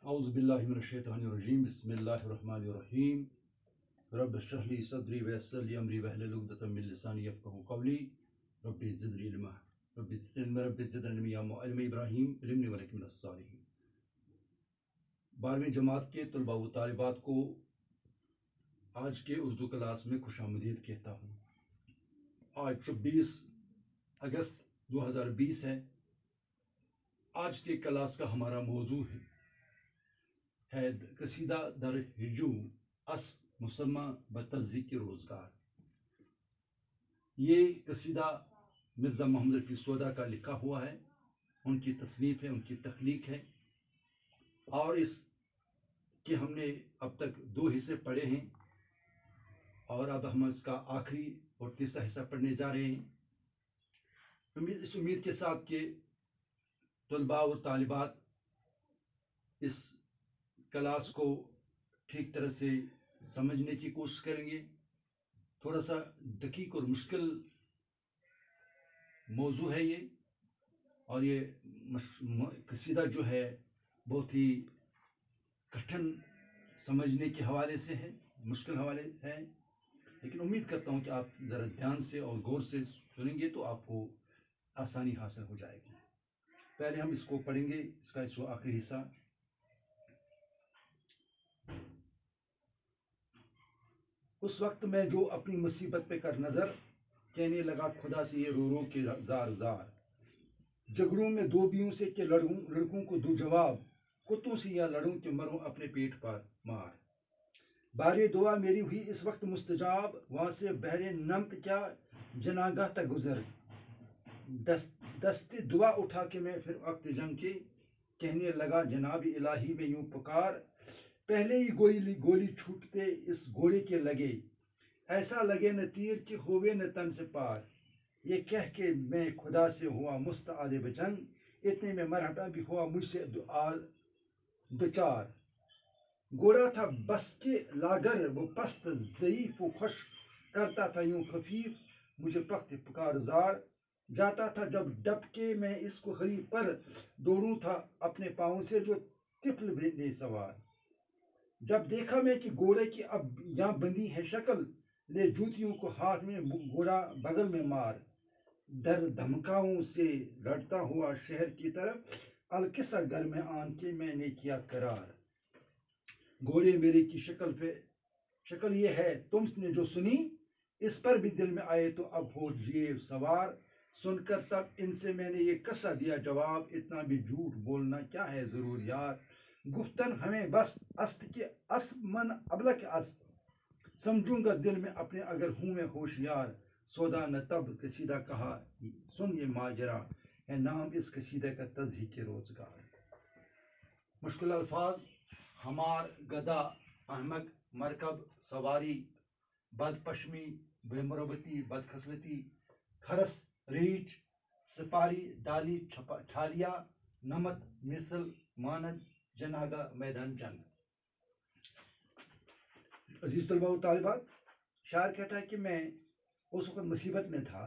اعوذ باللہ من الشیطان الرجیم بسم اللہ الرحمن الرحیم رب اشرح لی صدری ویسر لی امری واحلل عقدۃ من لسانی یفقهوا قولی رب زدنی علما رب زدنی علما یا معلم ابراہیم علمنی ولک من الصالحین۔ 12ویں جماعت کے طلباء و طالبات کو آج کے اردو کلاس میں خوش آمدید کہتا ہوں۔ آج 24 اگست 2020 ہے۔ آج کے کلاس کا ہمارا موضوع ہے قصیدہ در ہجو اسب مسمہ بتذیق روزگار۔ یہ قصیدہ مرزا محمد رفیع سودا کا لکھا ہوا ہے، ان کی تصنیف ہے، ان کی تخلیق ہے، اور اس کے ہم نے اب تک 2 حصے پڑھے ہیں اور اب ہم اس کا آخری اور تیسرا حصہ پڑھنے جا رہے ہیں۔ اس امید کے ساتھ کہ طلباء و طالبات اس کلاس کو ٹھیک طرح سے سمجھنے کی کوشش کریں گے۔ تھوڑا سا دقیق اور مشکل موضوع ہے یہ، اور یہ قصیدہ جو ہے بہت ہی کٹھن سمجھنے کے حوالے سے ہے، مشکل حوالے ہے، لیکن امید کرتا ہوں کہ آپ ذرا دھیان سے اور غور سے سنیں گے تو آپ کو آسانی حاصل ہو جائے گی۔ پہلے ہم اس کو پڑھیں گے، اس کا آخری حصہ۔ اس وقت میں جو اپنی مصیبت پہ کر نظر، کہنے لگا خدا سے یہ رو رو کے زار زار، جگڑوں میں 2 بیوں سے کہ لڑکوں کو دو جواب، کتوں سے یا لڑوں کہ مروں اپنے پیٹ پر مار۔ بارے دعا میری ہوئی اس وقت مستجاب، وہاں سے بحر نمت کیا جناگاہ تک گزر، دست دعا اٹھا کے میں پھر وقت جنگ کے، کہنے لگا جناب الہی میں یوں پکار، پہلے ہی گولی چھوٹتے اس گھوڑے کے لگے، ایسا لگے نہ تیر کہ ہوئے نہ تن سے پار، یہ کہہ کے میں خدا سے ہوا مستعد بجنگ، اتنے میں مرہٹا بھی ہوا مجھ سے دوچار، گھوڑا تھا بس کے لاگر وہ پست ضعیف و خوش، کرتا تھا یوں خفیف مجھے پخت پکار زار، جاتا تھا جب ڈپ کے میں اس کو ہری پر، دوڑوں تھا اپنے پاؤں سے جو طفل بے سوار، جب دیکھا میں کہ گھوڑے کی اب یہاں بندی ہے شکل، لے جوتیوں کو ہاتھ میں گھوڑا بغل میں مار، در دھمکاؤں سے لڑتا ہوا شہر کی طرف، القصہ گھر میں آن کے میں نے کیا قرار، گھوڑے میرے کی شکل یہ ہے تم نے جو سنی، اس پر بھی دل میں آئے تو اب ہو جیے سوار، سن کر تب ان سے میں نے یہ قصہ دیا جواب، اتنا بھی جھوٹ بولنا کیا ہے ضرور یار، گفتن ہمیں بس است کے اسب من ابلک است، سمجھوں گا دل میں اپنے اگر ہوں میں ہوشیار، سودا نے تب قصیدہ کہا سن یہ ماجرا، ہے نام اس قصیدہ کا تذیق روزگار۔ مشکل الفاظ: ہمار، گدا، احمق، مرکب، سواری، بد پشمی، بے مروتی، بد خصلتی، کھرس، ریچھ، سپاری، ڈالی، چھالیا، نمت، مثل، مانند، جناگا، میدان جنگ۔ عزیز طلباء و طالبات، شاعر کہتا ہے کہ میں اس وقت مصیبت میں تھا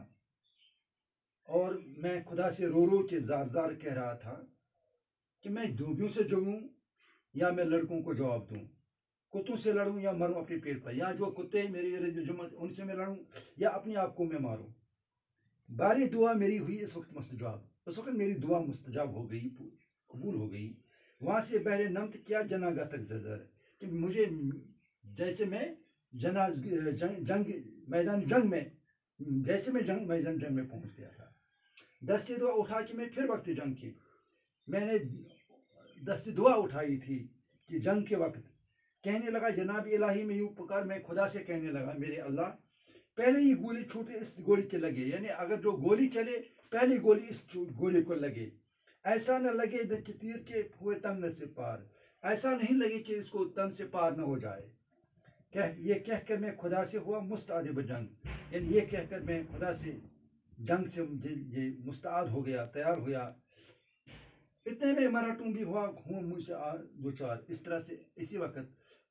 اور میں خدا سے رو رو کے زار زار کہہ رہا تھا کہ میں دوبیوں سے جگڑوں یا میں لڑکوں کو جواب دوں، کتوں سے لڑوں یا مروں اپنے پیٹ پر، یا جو کتے میری جمع ان سے میں لڑوں یا اپنے آپ کو میں ماروں۔ باری دعا میری ہوئی اس وقت مستجاب، اس وقت میری دعا مستجاب ہو گئی، قبول ہو گئی، وہاں سے بحر نمت کیا جناگاہ تک زر، کہ مجھے جیسے میں جنگ میدان جنگ میں جیسے میں میدان جنگ میں پہنچ گیا تھا، دست دعا اٹھا کے میں پھر وقت جنگ کی، میں نے دست دعا اٹھائی تھی کہ جنگ کے وقت، کہنے لگا جناب الہی میں یوں پکار، میں خدا سے کہنے لگا میرے اللہ، پہلے ہی گولی چھوٹے اس گولی کے لگے، یعنی اگر جو گولی چلے پہلی گولی اس گولی کو لگے، ایسا نہ لگے کہ تیر کے ہوئے تن سے پار، ایسا نہیں لگے کہ اس کو تن سے پار نہ ہو جائے، یہ کہہ کر میں خدا سے ہوا مستعد بجنگ، یعنی یہ کہہ کر میں خدا سے جنگ سے یہ مستعد ہو گیا، تیار ہو گیا، اتنے میں مراٹھوں بھی ہوا ہوں مجھ سے دوچار، اس طرح سے اسی وقت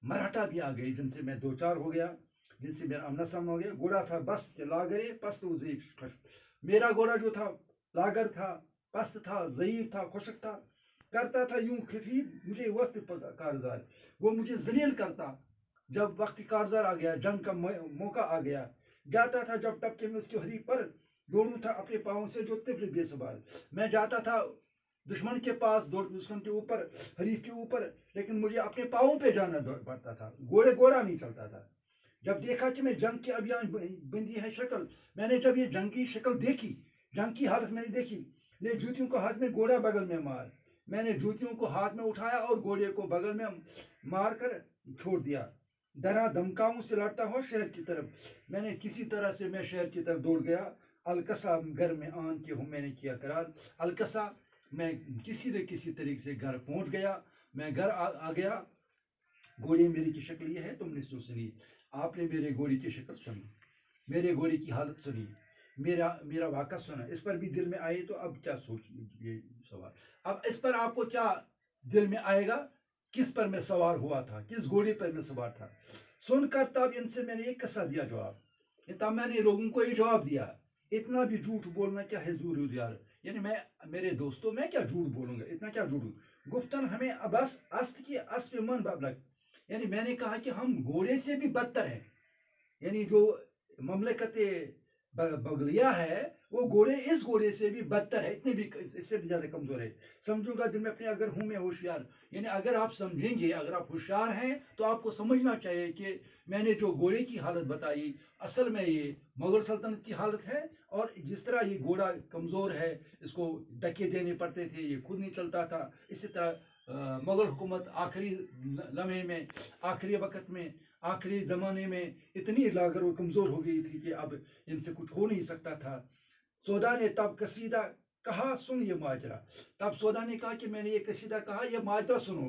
مراٹھا بھی آ گئی جن سے میں دوچار ہو گیا، جن سے میرا آمنا سامنا ہو گیا۔ گھوڑا تھا بس کے لاگرے پست و ضعیف، میرا گھوڑا جو تھا لاگر تھا، پست تھا، ضعیف تھا، خشک تھا، کرتا تھا یوں خفی مجھے وقت کارزار، وہ مجھے ذلیل کرتا جب وقت کارزار آ گیا، جنگ کا موقع آ گیا، جاتا تھا جب ٹپکے میں اس کی ہری پر دوڑوں تھا اپنے پاؤں سے جو طفل بے سوال، میں جاتا تھا دشمن کے پاس دوڑ دشمن کے اوپر حریف کے اوپر، لیکن مجھے اپنے پاؤں پہ جانا پڑتا تھا، گھوڑا نہیں چلتا تھا۔ جب دیکھا کہ میں جنگ کے ابھیان بندی ہے شکل، میں نے جب یہ جنگ کی شکل دیکھی، جنگ کی حالت میں نے دیکھی، لے جوتیوں کو ہاتھ میں گھوڑا بغل میں مار، میں نے جوتیوں کو ہاتھ میں اٹھایا اور گھوڑے کو بغل میں مار کر چھوڑ دیا، ڈرا دھمکاؤں سے لڑتا ہوا شہر کی طرف، میں نے کسی طرح سے میں شہر کی طرف دوڑ گیا، القصہ گھر میں آن کے ہوں میں نے کیا قرار، القصہ میں کسی نہ کسی طریقے سے گھر پہنچ گیا، میں گھر آ گیا، گھوڑے میری کی شکل یہ ہے تم نے سنی، آپ نے میرے گھوڑے کی شکل سنی، میرے گھوڑے کی حالت سنی، میرا واقعہ سنا، اس پر بھی دل میں آئے تو اب کیا سوچ یہ سوال، اب اس پر آپ کو کیا دل میں آئے گا، کس پر میں سوار ہوا تھا، کس گھوڑے پر میں سوار تھا، سن کر تب ان سے میں نے ایک قصہ دیا جواب، تب میں نے لوگوں کو یہ جواب دیا، اتنا بھی جھوٹ بولنا کیا ہے ضرور یار، یعنی میں میرے دوستوں میں کیا جھوٹ بولوں گا، اتنا کیا جھوٹ، گفتن ہمیں بس است کی اسب من ببلک، یعنی میں نے کہا کہ ہم گھوڑے سے بھی بدتر ہیں، یعنی جو مملکت بغلیہ ہے وہ اس گھوڑے سے بھی بدتر ہے، اتنے بھی اس سے بھی زیادہ کمزور ہے، سمجھوں گا دل میں اپنے اگر ہوں میں ہوشیار، یعنی اگر آپ سمجھیں گے، اگر آپ ہوشیار ہیں تو آپ کو سمجھنا چاہیے کہ میں نے جو گھوڑے کی حالت بتائی اصل میں یہ مغل سلطنت کی حالت ہے، اور جس طرح یہ گھوڑا کمزور ہے، اس کو ڈکے دینے پڑتے تھے، یہ خود نہیں چلتا تھا، اسی طرح مغل حکومت آخری لمحے میں، آخری وقت میں، آخری زمانے میں اتنی لاغر و کمزور ہو گئی تھی کہ اب ان سے کچھ ہو نہیں سکتا تھا، سودا نے تب قصیدہ کہا سن یہ ماجرا، تب سودا نے کہا کہ میں نے یہ قصیدہ کہا یہ ماجرا سنو،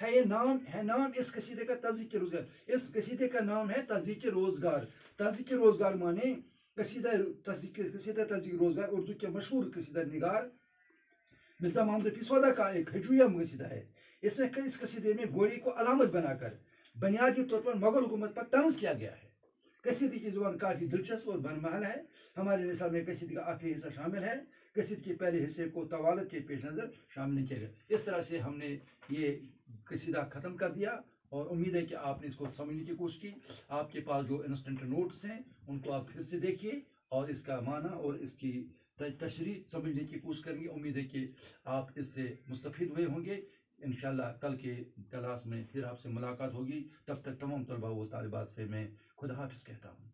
ہے یہ نام اس قصیدے کا تذکر روزگار، اس قصیدے کا نام ہے تذکر روزگار، تذکر روزگار مانے قصیدہ تذکر روزگار اردو کے مشہور قصیدہ نگار مرزا محمد رفیع سودا کا ایک ہجویہ قصیدہ ہے، اس میں اس قصیدے میں گھوڑے کو علامت بنا کر بنیادی طور پر مغل حکومت پر طنز کیا گیا ہے، قصیدے کی زبان کافی دلچسپ اور بن محل ہے، ہمارے نصاب میں قصیدے کا آخری حصہ شامل ہے، قصیدے کے پہلے حصے کو طوالت کے پیش نظر شامل نہیں کیا گیا، اس طرح سے ہم نے یہ قصیدہ ختم کر دیا، اور امید ہے کہ آپ نے اس کو سمجھنے کی کوشش کی، آپ کے پاس جو انسٹنٹ نوٹس ہیں ان کو آپ پھر سے دیکھیے اور اس کا معنی اور اس کی تشریح سمجھنے کی کوشش کریں گے، امید ہے کہ آپ اس سے مستفید ہوئے ہوں گے، انشاءاللہ کل کے کلاس میں پھر آپ سے ملاقات ہوگی، تب تک تمام طلباء و طالبات سے میں خدا حافظ کہتا ہوں۔